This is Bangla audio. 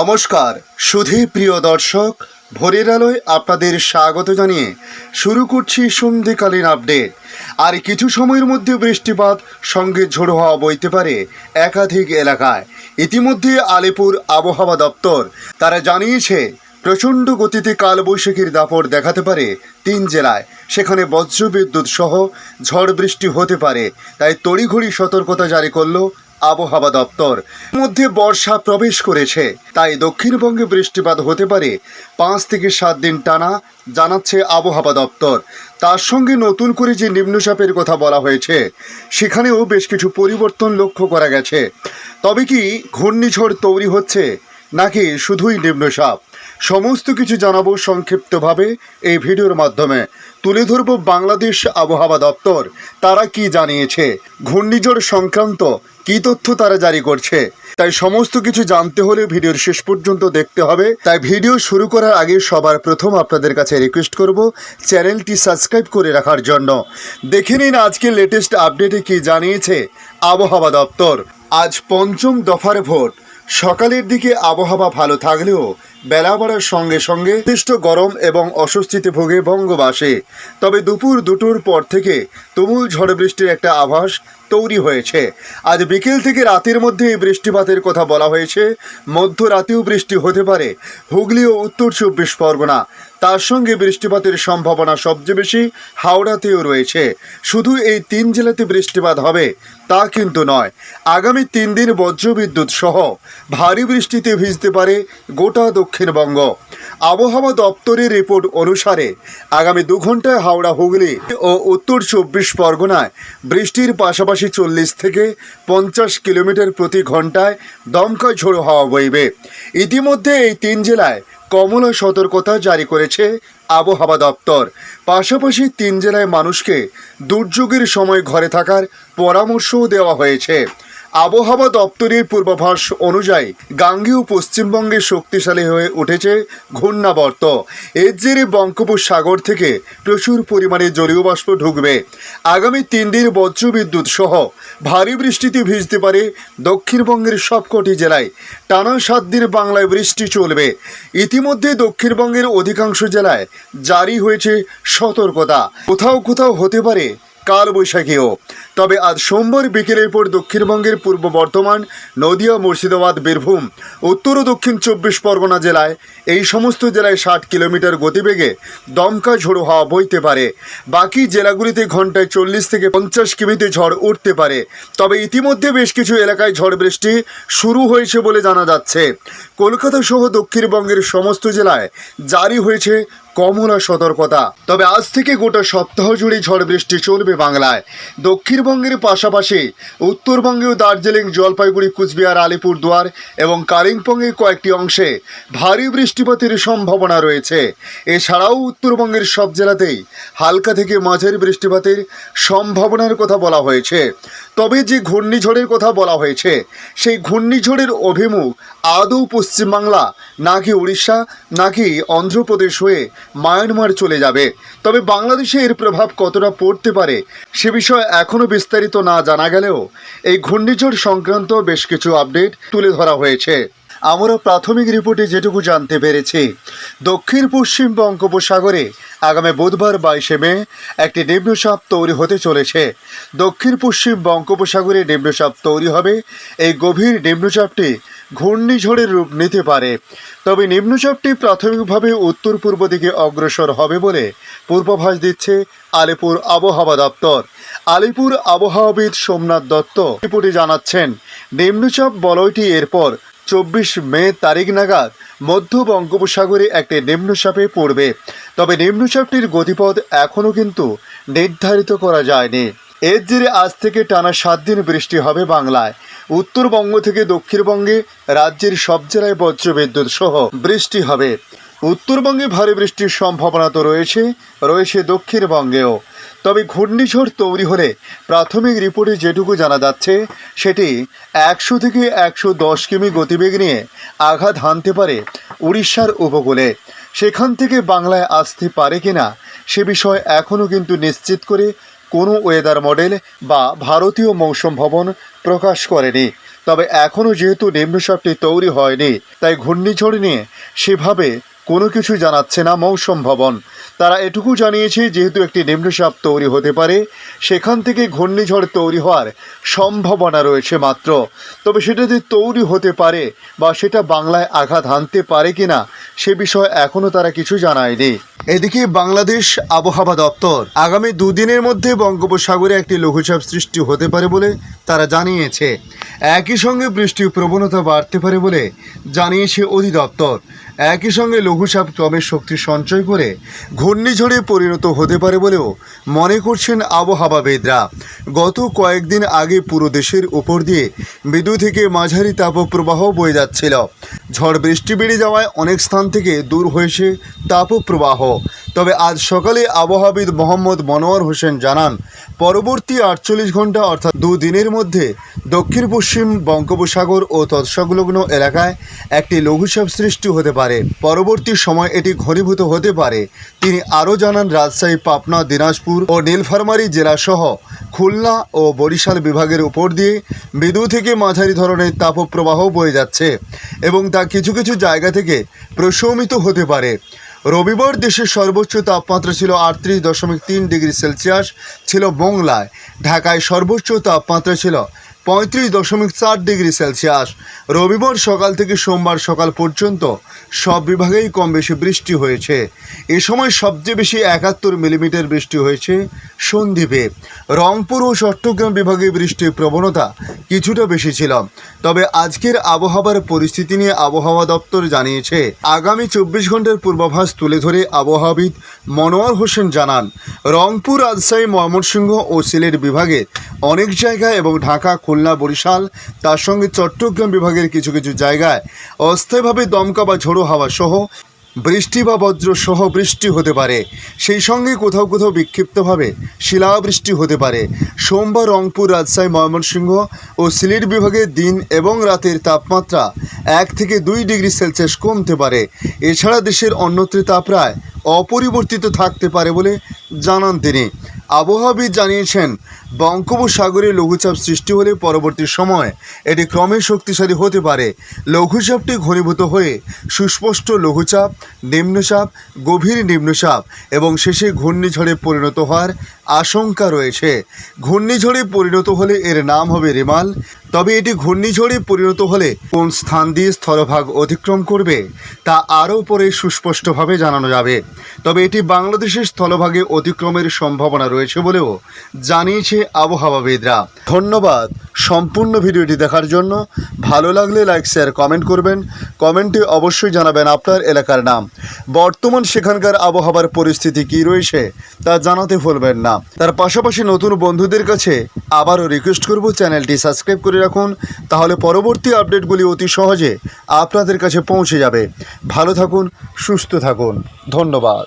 নমস্কার সুধী প্রিয় দর্শক, ভোরের আলোয় আপনাদের স্বাগত জানিয়ে শুরু করছি সন্ধ্যেকালীন আপডেট। আর কিছু সময়ের মধ্যে বৃষ্টিপাত সঙ্গে ঝোড়ো হাওয়া বইতে পারে একাধিক এলাকায়। ইতিমধ্যে আলিপুর আবহাওয়া দপ্তর তারা জানিয়েছে প্রচণ্ড গতিতে কালবৈশাখীর দাপট দেখাতে পারে 3 জেলায়। সেখানে বজ্রবিদ্যুৎ সহ ঝড় বৃষ্টি হতে পারে, তাই তড়িঘড়ি সতর্কতা জারি করল আবহাওয়া দপ্তর। মধ্যে বর্ষা প্রবেশ করেছে, তাই দক্ষিণবঙ্গে বৃষ্টিপাত হতে পারে 5 থেকে 7 দিন টানা, জানাচ্ছে আবহাওয়া দপ্তর। তার সঙ্গে নতুন করে যে নিম্নচাপের কথা বলা হয়েছে সেখানেও বেশ কিছু পরিবর্তন লক্ষ্য করা গেছে। তবে কি ঘূর্ণিঝড় তৈরি হচ্ছে নাকি শুধুই নিম্নচাপ, সমস্ত কিছু জানাবো সংক্ষিপ্তভাবে এই ভিডিওর মাধ্যমে। তুলে ধরব বাংলাদেশ আবহাওয়া দপ্তর তারা কি জানিয়েছে, ঘূর্ণিঝড় সংক্রান্ত কী তথ্য তারা জারি করছে। তাই সমস্ত কিছু জানতে হলে ভিডিওর শেষ পর্যন্ত দেখতে হবে। তাই ভিডিও শুরু করার আগে সবার প্রথম আপনাদের কাছে রিকোয়েস্ট করব চ্যানেলটি সাবস্ক্রাইব করে রাখার জন্য। দেখে নিন আজকে লেটেস্ট আপডেটে কি জানিয়েছে আবহাওয়া দপ্তর। আজ পঞ্চম দফার ভোট। সকালের দিকে আবহাওয়া ভালো থাকলেও বেলা বাড়ার সঙ্গে সঙ্গে যথেষ্ট গরম এবং অস্বস্তিতে ভোগে বঙ্গবাসী। তবে দুপুর 2টোর পর থেকে তুমুল ঝড় বৃষ্টির একটা আভাস তৈরি হয়েছে। আজ বিকেল থেকে রাতের মধ্যে এই বৃষ্টিপাতের কথা বলা হয়েছে। মধ্যরাতেও বৃষ্টি হতে পারে হুগলি ও উত্তর 24 পরগনা। তার সঙ্গে বৃষ্টিপাতের সম্ভাবনা সবচেয়ে বেশি হাওড়াতেও রয়েছে। শুধু এই 3 জেলাতে বৃষ্টিপাত হবে তা কিন্তু নয়, আগামী 3 দিন বজ্রবিদ্যুৎ সহ ভারী বৃষ্টিতে ভিজতে পারে গোটা দক্ষিণবঙ্গ। আবহাওয়া দপ্তরের রিপোর্ট অনুসারে আগামী 2 ঘন্টায় হাওড়া, হুগলি ও উত্তর 24 পরগনায় বৃষ্টির পাশাপাশি 40 থেকে 50 কিলোমিটার প্রতি ঘন্টায় দমকা ঝোড়ো হাওয়া বইবে। ইতিমধ্যে এই 3 জেলায় কমলা সতর্কতা জারি করেছে আবহাওয়া দপ্তর। পাশাপাশি 3 জেলায় মানুষকে দুর্যোগের সময় ঘরে থাকার পরামর্শও দেওয়া হয়েছে। আবহাওয়া দপ্তরের পূর্বাভাস অনুযায়ী গাঙ্গেয় পশ্চিমবঙ্গে শক্তিশালী হয়ে উঠেছে ঘূর্ণাবর্ত। এর জেরে বঙ্গোপসাগর থেকে প্রচুর পরিমাণে জলীয় বাষ্প ঢুকবে। আগামী 3 দিন বজ্রবিদ্যুৎ সহ ভারী বৃষ্টিতে ভিজতে পারে দক্ষিণবঙ্গের সবকটি জেলায়। টানা 7 দিন বাংলায় বৃষ্টি চলবে। ইতিমধ্যে দক্ষিণবঙ্গের অধিকাংশ জেলায় জারি হয়েছে সতর্কতা। কোথাও কোথাও হতে পারে কালবৈশাখীও। তবে আজ সোমবার বিকেলের পর দক্ষিণবঙ্গের পূর্ব বর্ধমান, নদিয়া, মুর্শিদাবাদ, বীরভূম, উত্তর ও দক্ষিণ 24 পরগনা জেলায় এই সমস্ত জেলায় 60 কিলোমিটার গতিবেগে দমকা ঝোড়ো হাওয়া বইতে পারে। বাকি জেলাগুলিতে ঘন্টায় 40 থেকে 50 কিমিতে ঝড় উঠতে পারে। তবে ইতিমধ্যে বেশ কিছু এলাকায় ঝড় বৃষ্টি শুরু হয়েছে বলে জানা যাচ্ছে। কলকাতা সহ দক্ষিণবঙ্গের সমস্ত জেলায় জারি হয়েছে কমলা সতর্কতা। তবে আজ থেকে গোটা সপ্তাহ জুড়ে ঝড় বৃষ্টি চলবে বাংলায়। দক্ষিণবঙ্গের পাশাপাশি উত্তরবঙ্গেও দার্জিলিং, জলপাইগুড়ি, কুচবিহার, আলিপুরদুয়ার এবং কালিম্পংয়ের কয়েকটি অংশে ভারী বৃষ্টিপাতের সম্ভাবনা রয়েছে। এছাড়াও উত্তরবঙ্গের সব জেলাতেই হালকা থেকে মাঝারি বৃষ্টিপাতের সম্ভাবনার কথা বলা হয়েছে। তবে যে ঘূর্ণিঝড়ের কথা বলা হয়েছে সেই ঘূর্ণিঝড়ের অভিমুখ আদৌ পশ্চিমবাংলা নাকি উড়িষ্যা নাকি অন্ধ্রপ্রদেশ হয়ে মায়ানমার চলে যাবে। তবে বাংলাদেশে এর প্রভাব কতটা পড়তে পারে সে বিষয়ে এখনও বিস্তারিত না জানা গেলেও এই ঘূর্ণিঝড় সংক্রান্ত বেশ কিছু আপডেট তুলে ধরা হয়েছে। আমরা প্রাথমিক রিপোর্টে যেটুকু জানতে পেরেছি, দক্ষিণ পশ্চিম বঙ্গোপসাগরে আগামী বুধবার 22 মে একটি নিম্নচাপ তৈরি হতে চলেছে। দক্ষিণ পশ্চিম বঙ্গোপসাগরে নিম্নচাপ তৈরি হবে। এই গভীর নিম্নচাপটি ঘূর্ণিঝড়ের রূপ নিতে পারে। তবে নিম্নচাপটি প্রাথমিকভাবে উত্তর পূর্ব দিকে অগ্রসর হবে বলে পূর্বাভাস দিচ্ছে আলিপুর আবহাওয়া দপ্তর। আলিপুর আবহাওয়াবিদ সোমনাথ দত্ত রিপোর্টে জানাচ্ছেন, নিম্নচাপ বলয়টি এরপর 24 মে তারিখ নাগাদ মধ্য বঙ্গোপসাগরে একটি নিম্নচাপে পড়বে। তবে নিম্নচাপটির গতিপথ এখনও কিন্তু নির্ধারিত করা যায়নি। এর জেরে আজ থেকে টানা 7 দিন বৃষ্টি হবে বাংলায়। উত্তরবঙ্গ থেকে দক্ষিণবঙ্গে রাজ্যের সব জেলায় বজ্রবিদ্যুৎ সহ বৃষ্টি হবে। উত্তরবঙ্গে ভারী বৃষ্টির সম্ভাবনা তো রয়েছে দক্ষিণবঙ্গেও। তবে ঘূর্ণিঝড় তৈরি হলে প্রাথমিক রিপোর্টে যেটুকু জানা যাচ্ছে সেটি 100 থেকে 110 কিমি গতিবেগ নিয়ে আঘাত হানতে পারে উড়িষ্যার উপকূলে। সেখান থেকে বাংলায় আসতে পারে কিনা সে বিষয়ে এখনও কিন্তু নিশ্চিত করে কোনো ওয়েদার মডেল বা ভারতীয় মৌসুম ভবন প্রকাশ করেনি। তবে এখনও যেহেতু নিম্নচাপটি তৈরি হয়নি, তাই ঘূর্ণিঝড় নিয়ে সেভাবে কোনো কিছু জানাচ্ছে না মৌসুম ভবন। তারা এটুকু জানিয়েছে যেহেতু একটি নিম্নচাপ তৈরি হতে পারে, সেখান থেকে ঘূর্ণিঝড় তৈরি হওয়ার সম্ভাবনা রয়েছে মাত্র। তবে সেটা যে তৈরি হতে পারে বা সেটা বাংলায় আঘাত হানতে পারে কিনা সে বিষয়ে এখনও তারা কিছু জানায়নি। এদিকে বাংলাদেশ আবহাওয়া দপ্তর আগামী দুদিনের মধ্যে বঙ্গোপসাগরে একটি লঘুচাপ সৃষ্টি হতে পারে বলে তারা জানিয়েছে। একই সঙ্গে বৃষ্টির প্রবণতা বাড়তে পারে বলে জানিয়েছে অধিদপ্তর। একই সঙ্গে লঘুচাপ ক্রমে শক্তি সঞ্চয় করে ঘূর্ণিঝড়ে পরিণত হতে পারে বলেও মনে করছেন আবহাওয়াবিদরা। গত কয়েকদিন আগে পুরো দেশের উপর দিয়ে মৃদু থেকে মাঝারি তাপপ্রবাহ বয়ে যাচ্ছিল। ঝড় বৃষ্টি বেড়ে যাওয়ায় অনেক স্থান থেকে দূর হয়েছে তাপপ্রবাহ। তবে আজ সকালে আবহাওয়াবিদ মোহাম্মদ মনোয়ার হোসেন জানান, পরবর্তী 48 ঘন্টা অর্থাৎ দুদিনের মধ্যে দক্ষিণ পশ্চিম বঙ্গোপসাগর ও তৎসংলগ্ন এলাকায় একটি লঘুচাপ সৃষ্টি হতে পারে। পরবর্তী সময় এটি ঘনীভূত হতে পারে। তিনি আরও জানান, রাজশাহী, পাবনা, দিনাজপুর ও নীলফামারী জেলাসহ খুলনা ও বরিশাল বিভাগের উপর দিয়ে মৃদু থেকে মাঝারি ধরনের তাপপ্রবাহ বয়ে যাচ্ছে এবং তা কিছু কিছু জায়গা থেকে প্রশমিত হতে পারে। রবিবার দেশের সর্বোচ্চ তাপমাত্রা ছিল 38.3 ডিগ্রি সেলসিয়াস ছিল মোংলায়। ঢাকায় সর্বোচ্চ তাপমাত্রা ছিল 35.4 ডিগ্রি সেলসিয়াস। রবিবার সকাল থেকে সোমবার সকাল পর্যন্ত সব বিভাগেই কম বেশি বৃষ্টি হয়েছে। এ সময় সবচেয়ে বেশি 71 মিলিমিটার বৃষ্টি হয়েছে সন্দ্বীপে। রংপুর ও চট্টগ্রাম বিভাগে বৃষ্টির প্রবণতা কিছুটা বেশি ছিল। তবে আজকের আবহাওয়ার পরিস্থিতি নিয়ে আবহাওয়া দপ্তর জানিয়েছে, আগামী 24 ঘন্টার পূর্বাভাস তুলে ধরে আবহাওয়াবিদ মনোয়ার হোসেন জানান, রংপুর, রাজশাহী, ময়মনসিংহ ও সিলেট বিভাগের অনেক জায়গায় এবং ঢাকা, খুলনা, বরিশাল তার সঙ্গে চট্টগ্রাম বিভাগের কিছু কিছু জায়গায় অস্থায়ীভাবে দমকা বা ঝোড়ো হাওয়া সহ বৃষ্টি বা বজ্র সহ বৃষ্টি হতে পারে। সেই সঙ্গে কোথাও কোথাও বিক্ষিপ্তভাবে শিলাবৃষ্টি হতে পারে। সোমবার রংপুর, রাজশাহী, ময়মনসিংহ ও সিলেট বিভাগে দিন এবং রাতের তাপমাত্রা 1 থেকে 2 ডিগ্রি সেলসিয়াস কমতে পারে। এছাড়া দেশের অন্যত্র তা প্রায় অপরিবর্তিত থাকতে পারে বলে জানান তিনি। আবহাওয়াবিদ জানিয়েছেন, বঙ্গোপসাগরে লঘুচাপ সৃষ্টি হলে পরবর্তী সময় এটি ক্রমে শক্তিশালী হতে পারে। লঘুচাপটি ঘনীভূত হয়ে সুস্পষ্ট লঘুচাপ, নিম্নচাপ, গভীর নিম্নচাপ এবং শেষে ঘূর্ণিঝড়ে পরিণত হওয়ার আশঙ্কা রয়েছে। ঘূর্ণিঝড়ে পরিণত হলে এর নাম হবে রেমাল। তবে এটি ঘূর্ণিঝড়ে পরিণত হলে কোন স্থান দিয়ে স্থলভাগ অতিক্রম করবে তা আরও পরে সুস্পষ্টভাবে জানানো যাবে। তবে এটি বাংলাদেশের স্থলভাগে অতিক্রমের সম্ভাবনা রয়েছে বলেও জানিয়েছে আবহাওয়াবিদরা। ধন্যবাদ সম্পূর্ণ ভিডিওটি দেখার জন্য। ভালো লাগলে লাইক, শেয়ার, কমেন্ট করবেন। কমেন্টে অবশ্যই জানাবেন আপনার এলাকার নাম। বর্তমান সেখানকার আবহাওয়ার পরিস্থিতি কী রয়েছে তা জানাতে ভুলবেন না। তার পাশাপাশি নতুন বন্ধুদের কাছে আবারও রিকোয়েস্ট করব, চ্যানেলটি সাবস্ক্রাইব করে রাখুন, তাহলে পরবর্তী আপডেটগুলি অতি সহজে আপনাদের কাছে পৌঁছে যাবে। ভালো থাকুন, সুস্থ থাকুন। ধন্যবাদ।